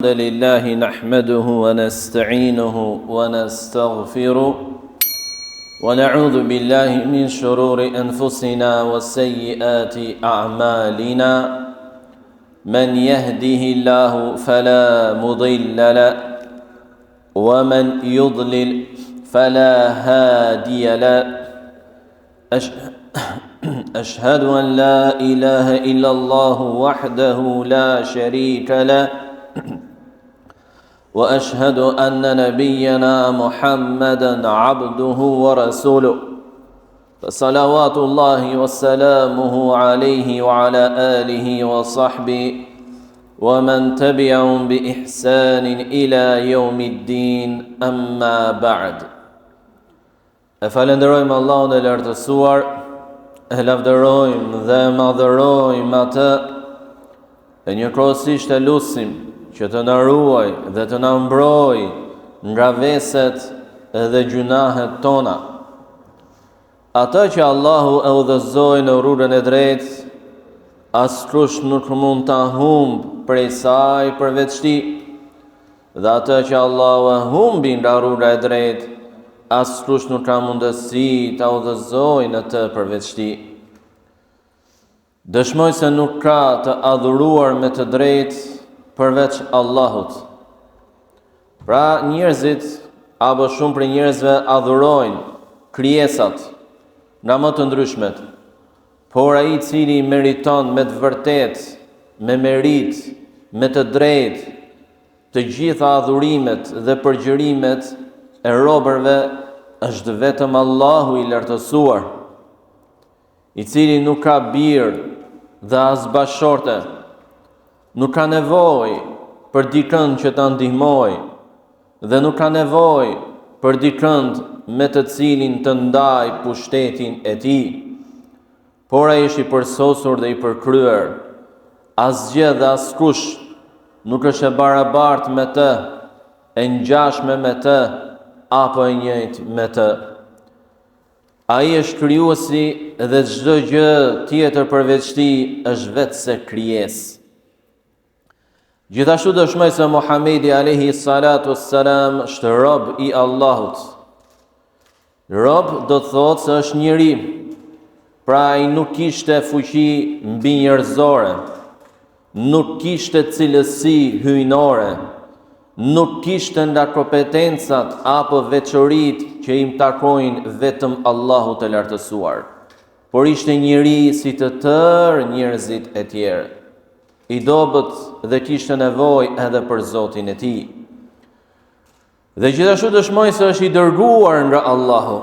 الحمد لله نحمده ونستعينه ونستغفره ونعوذ بالله من شرور أنفسنا وسيئات أعمالنا من يهده الله فلا مضل له ومن يضلل فلا هادي له أشهد أن لا إله إلا الله وحده لا شريك له وأشهد أن نبينا محمدا عبده ورسوله فصلوات الله وسلامه عليه وعلى آله وصحبه ومن تبعهم بإحسان إلى يوم الدين أما بعد فلندرojmë Allahun e lartësuar, e lavdërojmë dhe madhërojmë atë, e njëkohësisht e lutim që të na ruaj dhe të na mbrojë nga veset dhe gjunahet tona. Ata që Allahu e udhëzoi në rrugën e drejtë, askush nuk mund ta humbë prej saj përveç tij, dhe ata që Allahu e humbi nga rruga e drejtë, askush nuk ka mundësi ta udhëzojë në të përveç tij. Dëshmoj se nuk ka të adhuruar me të drejtë përveç Allahut. Pra njerëzit, apo shumë për njerëzve adhurojnë krijesat nga më të ndryshmet, por ai i cili meriton me të vërtet, me merit, me të drejtë, të gjitha adhurimet dhe përgjërimet e robërve është vetëm Allahu i lartësuar, i cili nuk ka birë dhe as bashorte, nuk ka nevojë për dikën që ta ndihmojë dhe nuk ka nevojë për dikën me të cilin të ndaj pushtetin e tij, por ai është i përsosur dhe i përkryer. Asgjë dhe askush nuk është e barabartë me të, e ngjashme me të apo e njëjtë me të. Ai është krijuesi dhe çdo gjë tjetër përveç tij është vetëse krijesë. Gjithashtu dëshmoj se Muhamedi alayhi salatu wassalam është rob i Allahut. Rob do të thotë se është njeri, pra ai nuk kishte fuqi mbi njerëzore, nuk kishte cilësi hyjnore, nuk kishte nga kompetencat apo veçoritë që i takojnë vetëm Allahut të lartësuar, por ishte njeri si të tërë njerëzit e tjerë, i dobët dhe kishte nevojë edhe për Zotin e tij. Dhe gjithashtu dëshmoj se është i dërguar nga Allahu.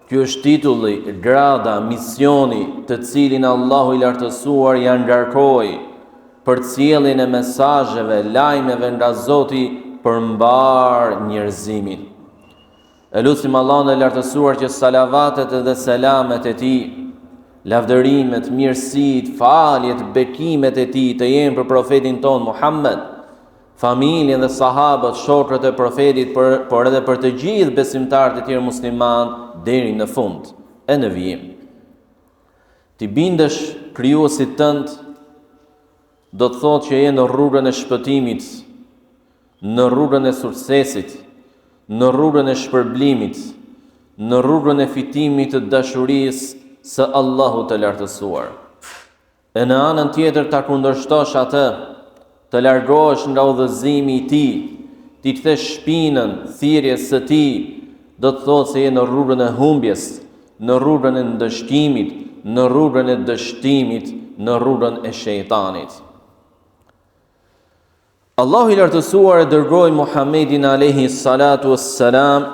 Ky është titulli, grada, misioni të cilin Allahu i lartësuar ja ngarkoi për sjelljen e mesazheve, lajmeve nga Zoti për mbar njerëzimin. E lutim Allahun e lartësuar që salavatet dhe selamet e tij, lavdërimet, mirësitë, faljet, bekimet e tij të jenë për profetin ton Muhammed, familjen dhe sahabët, shokët e profetit, por edhe për të gjithë besimtarët e tjerë muslimanë deri në fund e në vijim. Ti bindesh krijuesit tënd do të thotë që je në rrugën e shpëtimit, në rrugën e suksesit, në rrugën e shpërblimit, në rrugën e fitimit të dashurisë së Allahu të lartësuar. E në anën tjetër ta kundërshtosh atë, të largohesh nga udhëzimi i tij, ti kthesh shpinën thirrjes së tij, do të thotë se je në rrugën e humbjes, në rrugën e ndëshkimit, në rrugën e dështimit, në rrugën e shejtanit. Allahu i lartësuar e dërgoi Muhamedin alayhi salatu wassalam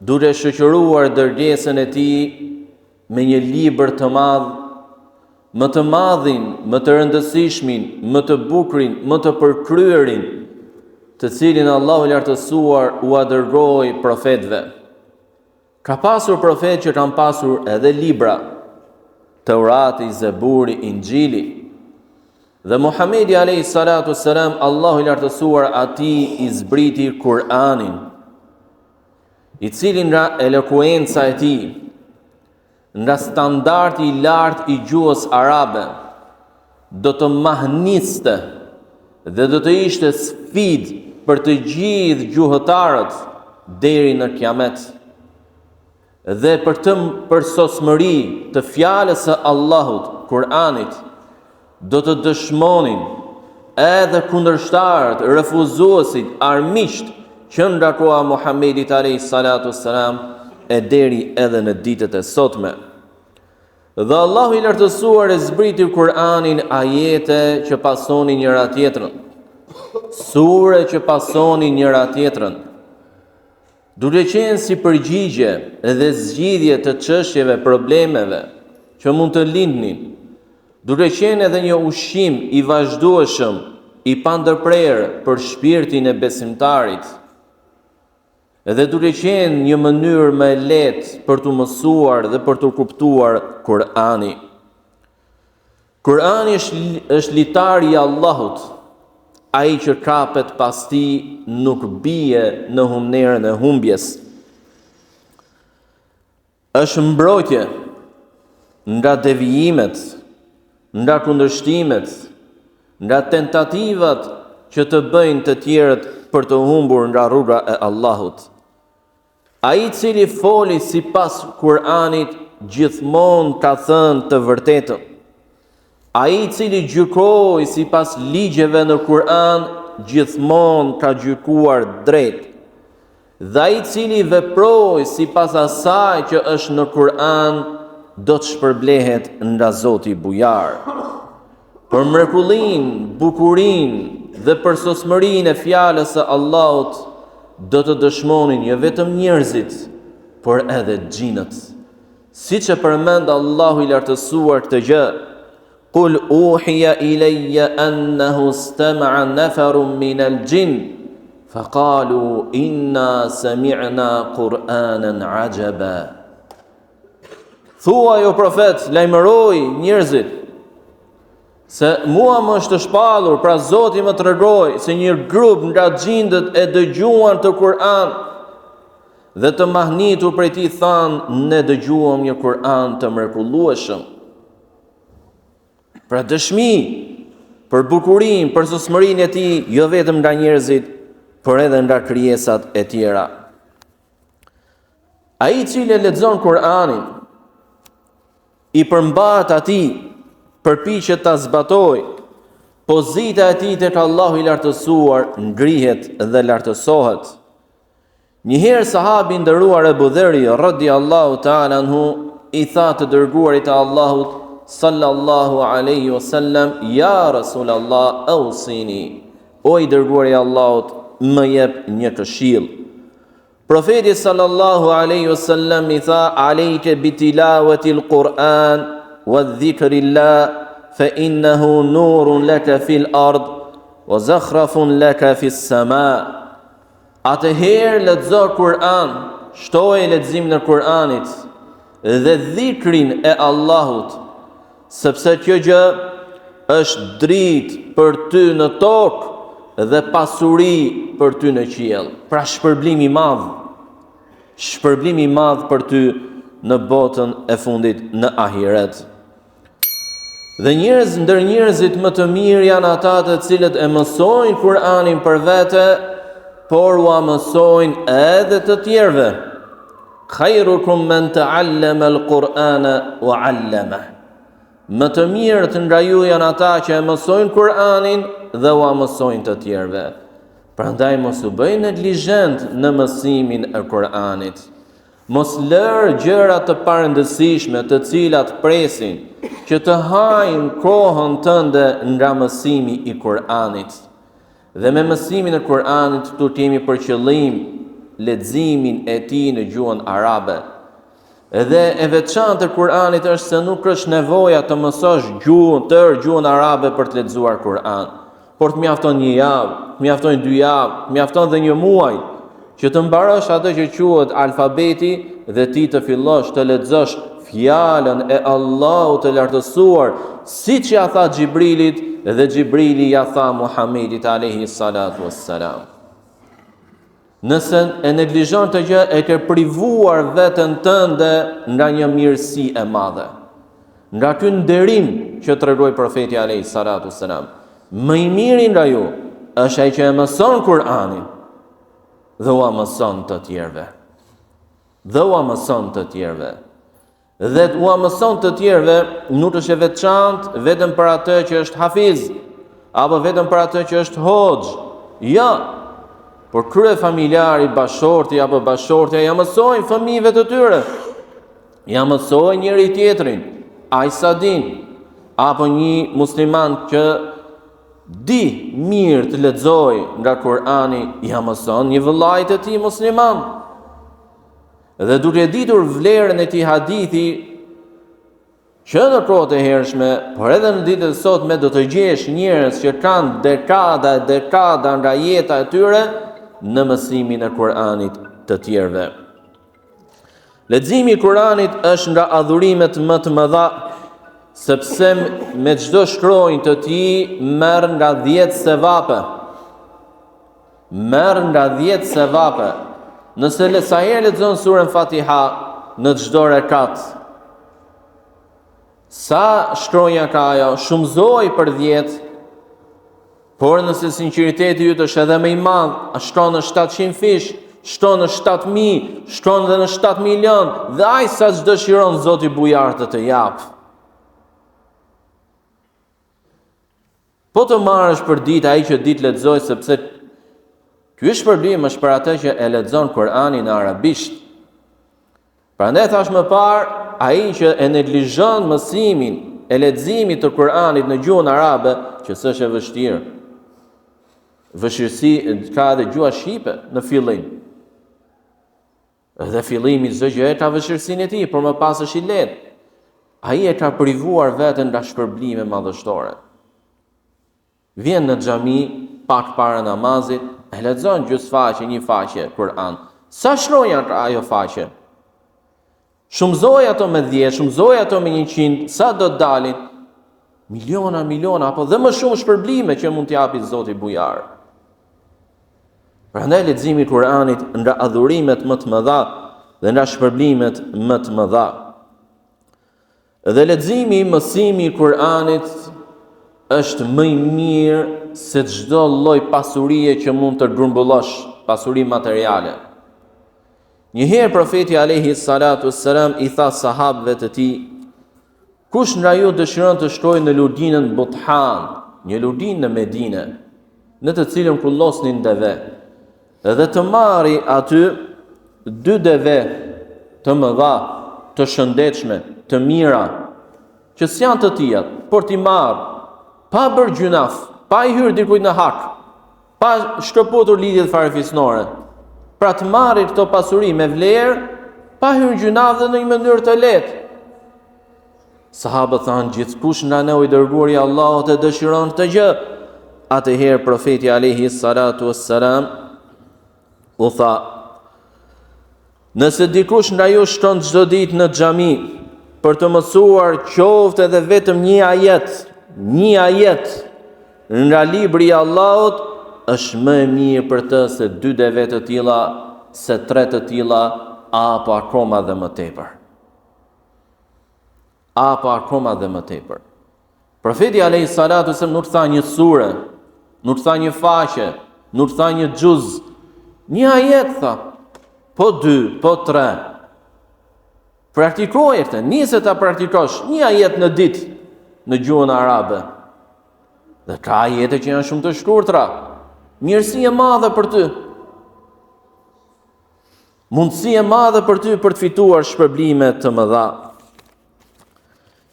duke shoqëruar dërgesën e tij me një libër të madh, më të madhin, më të rëndësishmin, më të bukurin, më të përkryerin, të cilin Allahu i lartësuar u dërgoi profetëve. Ka pasur profetë që kanë pasur edhe libra, Teurati, Zeburi, Injili. Dhe Muhamedi alayhi salatu wassalam, Allahu i lartësuar atij i zbriti Kur'anin, i cili nga elokuenca e tij, nga standardi i lartë i gjuhës arabe, do të mahniste dhe do të ishte sfidë për të gjithë gjuhëtarët deri në kiamet. Dhe për të përsosmëri të fjalës së Allahut, Kur'anit, do të dëshmonin edhe kundërshtarët, refuzuesit, armiqt që nga koha e Muhamedit alayhis salatu wassalam e deri edhe në ditët e sotme. Dhe Allahu i lartësuar e zbriti Kur'anin ajete që pasonin njëra tjetrën, sure që pasonin njëra tjetrën, duke qenë si përgjigje dhe zgjidhje të çështjeve, problemeve që mund të lindnin, duke qenë edhe një ushqim i vazhdueshëm, i pandërprerë për shpirtin e besimtarit, edhe duke qenë një mënyrë më e lehtë për të mësuar dhe për të kuptuar Kur'ani. Kur'ani është litari i Allahut, ai që kapet pas tij nuk bie në humnerën e humbjes. Është mbrojtje nga devijimet, nga kundërshtimet, nga tentativat që të bëjnë të tjerët për të humbur nga rruga e Allahut. Ai i cili foli sipas Kur'anit gjithmonë ka thënë të vërtetën. Ai i cili gjykoi sipas ligjeve në Kur'an gjithmonë ka gjykuar drejt. Dhe ai i cili veproi sipas asaj që është në Kur'an do të shpërblehet nga Zoti bujar. Për mrekullinë, bukurinë dhe përsosmërinë e fjalës së Allahut do të dëshmonin jo vetëm njerëzit, por edhe xhinët. Siç e përmend Allahu i lartësuar këtë gjë, Qul uhiya ilayya annahu istama'a nafarun min al-jinn faqalu inna sami'na Qur'anan 'ajaba. Thua jo profet, lajmëroj njerëzit se mua më është shpallur, pra Zoti më tregoi se një grup nga xhindët e dëgjuan të Kur'an dhe të mahnitur prej tij thanë, ne dëgjuam një Kur'an të mrekullueshëm. Pra dëshmi për bukurinë, për sosmërinë e tij, jo vetëm nga njerëzit, por edhe nga krijesat e tjera. Ai i cili lexon Kur'anin, i përmbahet atij, përpiqet ta zbatojë, pozita e tij tek Allahu i lartësuar ngrihet dhe lartësohet. Njëherë sahabi nderuar Abu Dherri radhiyallahu ta'ala anhu i tha të dërguarit të Allahut sallallahu alaihi wasallam, ja Rasulallah, ausini, o i dërguari i Allahut, më jep një këshill. Profeti sallallahu alaihi wasallam i tha, alejke bitilawati al-Quran wa dhikrillah fa innahu nurun laka fil ard wa zakhrafun laka fis sama. Atëherë lexo Kur'an, shtoje lexim në Kur'anit dhe dhikrin e Allahut, sepse kjo gjë është dritë për ty në tokë dhe pasuri për ty në qiell. Pra shpërblim i madh për ty në botën e fundit, në ahiret. Dhe ndër njerëzit më të mirë janë ata të cilët e mësojnë Kur'anin për vete, por ua mësojnë edhe të tjerëve. Khairukum man ta'allama al-Qur'ana wa 'allama. Më të mirët nga ju janë ata që e mësojnë Kur'anin dhe ua mësojnë të tjerëve. Prandaj mos u bëj neglizhent në mësimin e Kur'anit. Mos lër gjëra të parëndësishme të cilat presin që të hajnë kohën tënde nga mësimi i Kur'anit. Dhe me mësimin e Kur'anit tu kemi për qëllim leximin e tij në gjuhën arabe. Edhe e veçantë e Kur'anit është se nuk është nevoja të mësosh gjuhën arabe për të lexuar Kur'an. Por të mjafton një javë, të mjafton 2 javë, të mjafton dhe një muaj, që të mbarosh atë që quhet alfabeti dhe ti të fillosh të lexosh fjalën e Allahut të lartësuar, siç ja tha Xhibrilit dhe Xhibrili ja tha Muhamedit alayhi salatu wassalam. Nëse e neglizhon të gjë, e ke privuar veten tënde nga një mirësi e madhe, nga ky nderim që tregoi profeti alayhi salatu wassalam. Më i miri nga ju është ai që e mëson Kur'anin dhe ua mëson të tjerëve. Dhe ua mëson të tjerëve nuk është e veçantë vetëm për atë që është hafiz, apo vetëm për atë që është hoxh. Ja, por krye familjari, bashorti apo bashortja ja mësojnë fëmijëve të tyre. Ja mësojnë njëri tjetrin, ai sa din, apo një musliman që di mirë të lexoj nga Kur'ani, ja mëson një vëllait të tij musliman. Dhe duke ditur vlerën e këtij hadithi, që në kohët e hershme, por edhe në ditët e sotme do të gjesh njerëz që kanë dekada nga jeta e tyre në mësimin e Kur'anit të tjerëve. Leximi i Kur'anit është nga adhurimet më të mëdha, sepse me çdo shkronjë të tij merr nga 10 sevape. Nëse sa herë lexon surën Fatiha në çdo rekat, sa shkronja ka ajo, shumëzoj për 10, por nëse sinqeriteti yt është edhe më i madh, shkon në 700 fish, shkon në 7.000, shkon edhe në 7 milion, dhe ai sa ç'dëshiron Zoti bujar të jap. Po të marrësh për ditë ai që ditë lexoj, sepse ky shpërblim është për atë që e lexon Kur'anin në arabisht. Prandaj thash më parë, ai që e neglizhon mësimin e leximit të Kur'anit në gjuhën arabe, që s'është e vështirë. Vështirësi ka edhe gjuha shqipe në fillim. Dhe fillimi çdo gjë ka vështirësinë e tij, por më pas është i lehtë. Ai e ka privuar veten nga shpërblime madhështore. Vjen në xhami pak para namazit, e lexon gjysfaqe, një faqe Kur'an. Sa shkronja ka ajo faqe? Shumëzoj ato me 10, shumëzoj ato me 100, sa do të dalin? Miliona, apo dhe më shumë shpërblime që mund t'japi Zoti bujar. Prandaj leximi i Kur'anit nga adhurimet më të mëdha dhe nga shpërblimet më të mëdha. Dhe leximi, mësimi i Kur'anit është më i mirë se çdo lloj pasurie që mund të grumbullosh, pasuri materiale. Njëherë profeti alayhi salatu wassalam i tha sahabëve të tij: kush nga ju dëshiron të shkojë në Lurdinën Buthan, një lurdinë në Medinë, në të cilën kullosnin deve, dhe të marri aty 2 deve të mëdha, të shëndetshme, të mira, që s'janë të tija, por t'i marr pa bërë gjunaf, pa i hyrë dikujt në hak, pa shkëputur lidhjet farefisnore, pra të marrë këto pasuri me vlerë, pa hyrë gjunaf dhe në një mënyrë të lehtë. Sahabët thanë: gjithkush nga ne, o i dërguari i Allahut, e dëshiron këtë gjë. Atëherë profeti alayhi salatu wassalam u tha: nëse dikush nga ju shkon çdo ditë në xhami për të mësuar qoftë edhe vetëm një ajet nga libri i Allahut, është më e mirë për të se 2 deve të tilla, se 3 të tilla, apo akoma dhe më tepër. Profeti alayhi salatu wasallam nuk tha një sure, nuk tha një faqe, nuk tha një xhuz, një ajet tha, po 2, po 3. Praktikoje këtë, nisi ta praktikosh një ajet në ditë në gjuhën arabe. Dhe ka ajete që janë shumë të shkurtra, mirësi e madhe për ty, mundësi e madhe për ty për të fituar shpërblime të mëdha.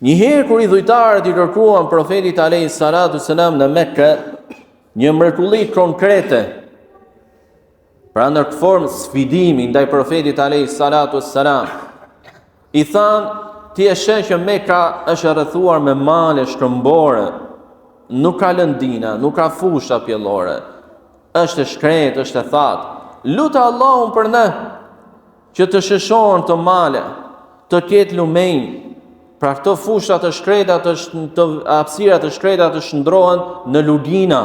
Njëherë kur i dhujtarët i kërkuan profetit alayhi salatu wasalam në Mekë një mrekulli konkrete, pra në formë sfidimi ndaj profetit alayhi salatu wasalam, i thanë: ti e sheh që Mekka është rrethuar me male shkëmbore, nuk ka lëndina, nuk ka fusha pjellore, është e shkret, është e thatë. Lutë Allahun për ne që të shëshohen të male, të ketë lumenj, pra këto fusha të shkreta, të hapësira të shkreta të shndrohen në lugina.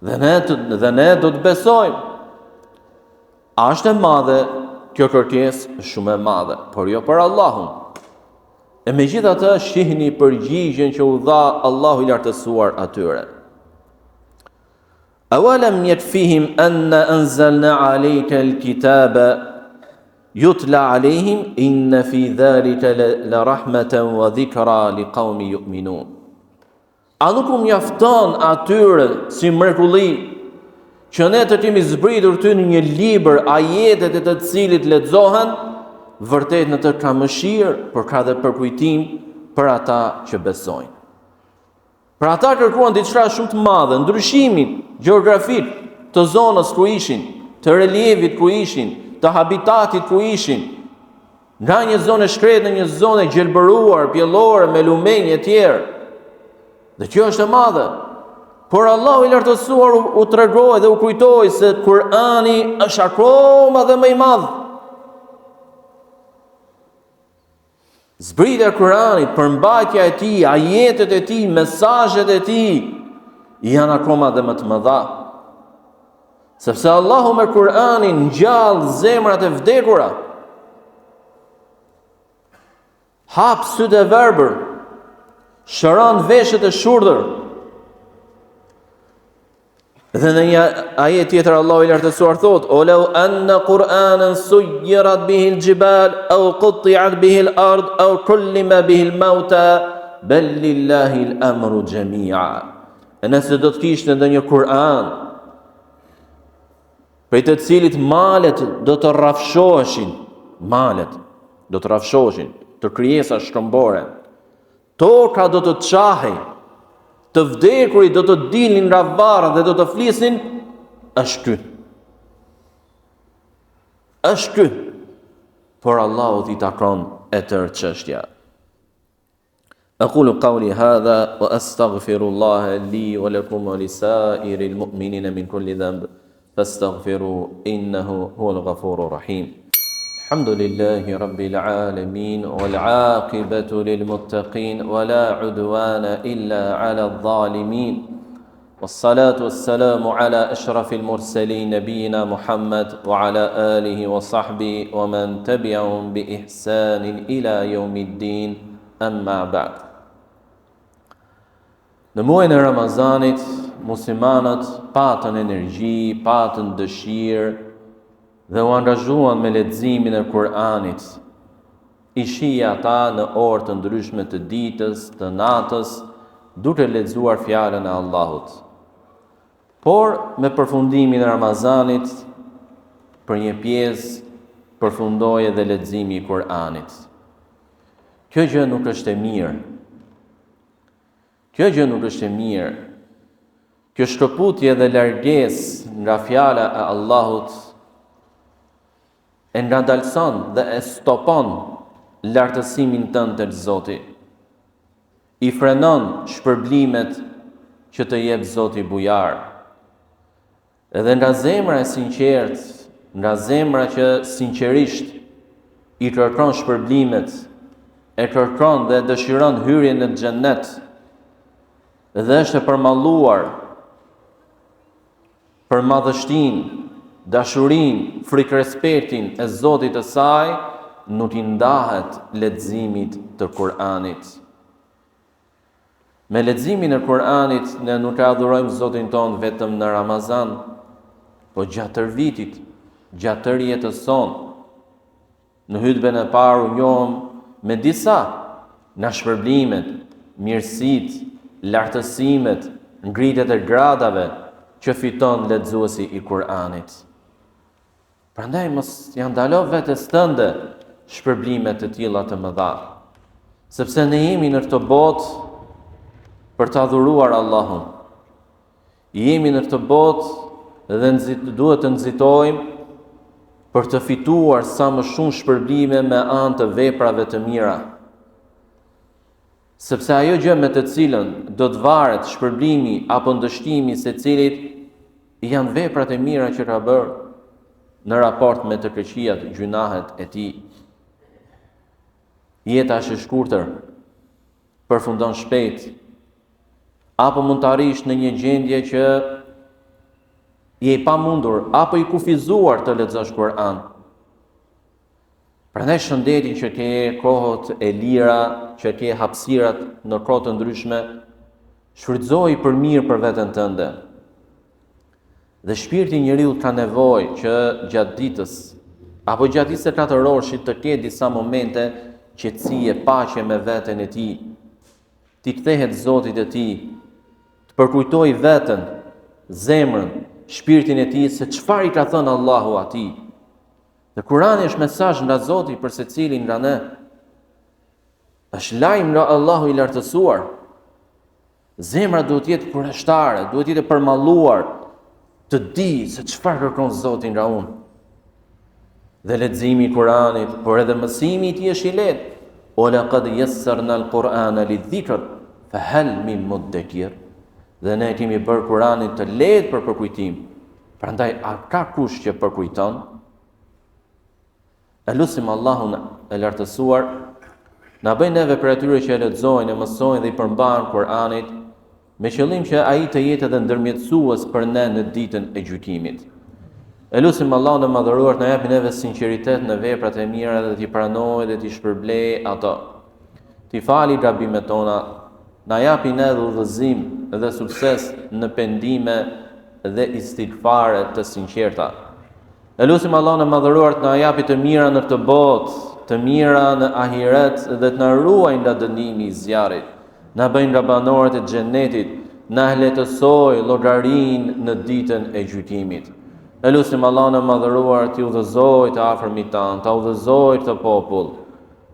Dhe ne do të besojmë. A është e madhe kjo kërkesë? Shumë e madhe, por jo për Allahun. E megjithatë shihni përgjigjen që u dha Allahu i lartësuar atyre. Awalam yakfihim anna anzalna alayka alkitaba yutla alayhim inna fi dhalika la rahmatan wa dhikra liqaumin yu'minun. A nuk u mjafton atyre si mrekulli që ne të kemi zbritur ty në një libër ajetet e të cilit lexohen, vërtet në të ka mëshirë, por ka dhe përkujtim për ata që besojnë. Për ata kërkuan diçka shumë të madhe, ndryshimin gjeografik të zonës ku ishin, të relievit ku ishin, të habitatit ku ishin, nga një zonë e shkretë në një zonë e gjelbëruar, pjellore, me lumenjë e tjerë. Dhe kjo është e madhe. Por Allahu i lartësuar u tregoi dhe u kujtoi se Kur'ani është akoma dhe më i madh. Zbritja e Kur'anit, përmbajtja e tij, ajetet e tij, mesazhet e tij janë akoma dhe më të mëdha. Sepse Allahu me Kur'anin ngjall zemrat e vdekura. Hap sytë e verbër, shëron veshët e shurdhër. Dhe në një ajet tjetër Allahu i lartësuar thot: "O law anna Qur'anan suyirat bihi al-jibal aw qutti'at bihi al-ard aw kullima bihi al-mauta bal lillahi al-amru jami'a." Nëse do të kishte ndonjë Kur'an prej të cilit malet do të rrafshoheshin, të krijesa shkëmbore, toka do të çahej, të vdekurit do të dilnin nga varri dhe do të flisnin, është ky. Por Allahu i takon e tërë çështja. أقول قولي هذا وأستغفر الله لي ولكم ولسائر المؤمنين من كل ذنب فاستغفروا إنه هو الغفور الرحيم. الحمد لله رب العالمين والعاقبة للمتقين ولا عدوان إلا على الظالمين والصلاة والسلام على أشرف المرسلين نبينا محمد وعلى آله وصحبه ومن تبعهم بإحسان إلى يوم الدين أما بعد. Në muajin e Ramazanit, muslimanët patën energji, patën dëshirë dhe u angazhuan me leximin e Kur'anit. I shija ata në orë të ndryshme të ditës, të natës, duke lexuar fjalën e Allahut. Por me përfundimin e Ramazanit, për një pjesë përfundoi edhe leximi i Kur'anit. Kjo gjë nuk është e mirë. Kjo shkëputje dhe largesë nga fjala e Allahut e ngadalson dhe e stopon lartësimin tënd tek Zoti. I frenon shpërblimet që të jep Zoti bujar. Edhe nga zemra e sinqert, nga zemra që sinqerisht i kërkon shpërblimet, e kërkon dhe dëshiron hyrjen në xhennet, dhe është e përmalluar për madhështinë, dashurinë, frikërespektin e Zotit të saj, nuk i ndahet leximit të Kur'anit. Me leximin e Kur'anit ne nuk adhurojmë Zotin ton vetëm në Ramazan, po gjatë tërë vitit, gjatë tërë jetës sonë. Në hutben e parë u njohëm me disa nga shpërblimet, mirësitë, lartësimet, ngritjet e gradave që fiton lexuesi i Kur'anit. Prandaj mos ja ndalo vetes tënde shpërblime të tilla të mëdha, sepse ne jemi në këtë botë për të adhuruar Allahun. Jemi në këtë botë dhe duhet të nxitojmë për të fituar sa më shumë shpërblime me anë të veprave të mira. Sepse ajo gjë me të cilën do të varet shpërblimi apo ndështimi secilit janë veprat e mira që ka bërë në raport me të keqijat, gjunahet e tij. Jeta është e shkurtër, përfundon shpejt, apo mund të arrish në një gjendje që je i pamundur apo i kufizuar të lexosh Kur'an. Prandaj shëndeti që ke, kohët e lira, që ke hapësirat në kohë të ndryshme, shfrytëzoi për mirë për veten tënde. Dhe shpirti i njeriu ka nevojë që gjatë ditës apo gjatë ditës së katërorshit të ketë disa momente qetësie, paqe me veten e tij. Ti kthehet Zotit e tij, të përkujtojë veten, zemrën, shpirtin e tij se çfarë i ka thënë Allahu atij. Dhe Kurani është mesazh nga Zoti për secilin nga ne. Është lajm nga Allahu i lartësuar. Zemra duhet të jetë kurioztare, duhet të jetë përmalluar, të di se çfarë kërkon Zoti nga unë. Dhe leximi i Kuranit, por edhe mësimi i tij është i lehtë. O laqad yassarna al-Qur'ana lidh-dhikr fa hal min muddakir. Dhe ne kemi bërë Kuranin të lehtë për përkujtim. Prandaj a ka kush që përkujton? E lutim Allahun e lartësuar na bëjë neve për atyre që e lexojnë, e mësojnë dhe i përmbahen Kur'anit, me qëllim që ai të jetë edhe ndërmjetësues për ne në ditën e gjykimit. E lutim Allahun e madhëruar të na japë neve sinqeritet në veprat e mira dhe t'i pranojë dhe t'i shpërblejë ato. T'i fali gabimet tona, na japi ne udhëzim dhe sukses në pendime dhe istighfare të sinqerta. E lutim Allahun e madhëruar të na japi të mira në këtë botë, të mira në ahiret dhe të na ruajë nga dënimi i zjarrit. Na bëjë nga banorët e xhenetit, na lehtësoj llogarinë në ditën e gjykimit. E lutim Allahun e madhëruar t'i udhëzojë të afërmit tan, ta udhëzojë këtë popull.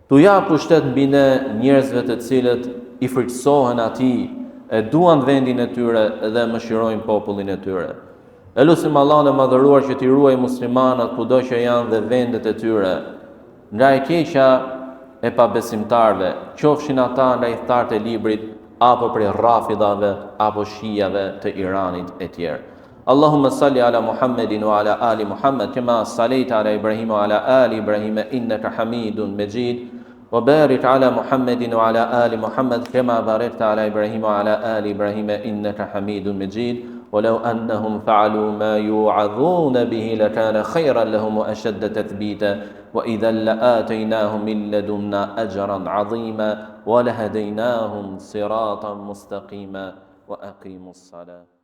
Tu jap pushtet mbi ne njerëzve të cilët i frikësohen atij, e duan vendin e tyre dhe mëshirojnë popullin e tyre. E lutim Allahun e madhëruar që t'i ruaj muslimanat kudo që janë dhe vendet e tyre nga e keqja e pabesimtarve, qofshin ata nga i thartë e librit apo prej rafidhave apo shijave të Iranit e tjerë. Allahumma salli ala Muhammedin wa ala ali Muhammed kama sallaita ala Ibrahim wa ala ali Ibrahim innaka Hamidun Majid. وبارك على محمد وعلى آل محمد كما باركت على إبراهيم وعلى آل إبراهيم إنك حميد مجيد ولو أنهم فعلوا ما يوعظون به لكان خيرا لهم وأشد تثبيتا وإذا لآتيناهم من لدنا أجرا عظيما ولهديناهم صراطا مستقيما وأقيموا الصلاة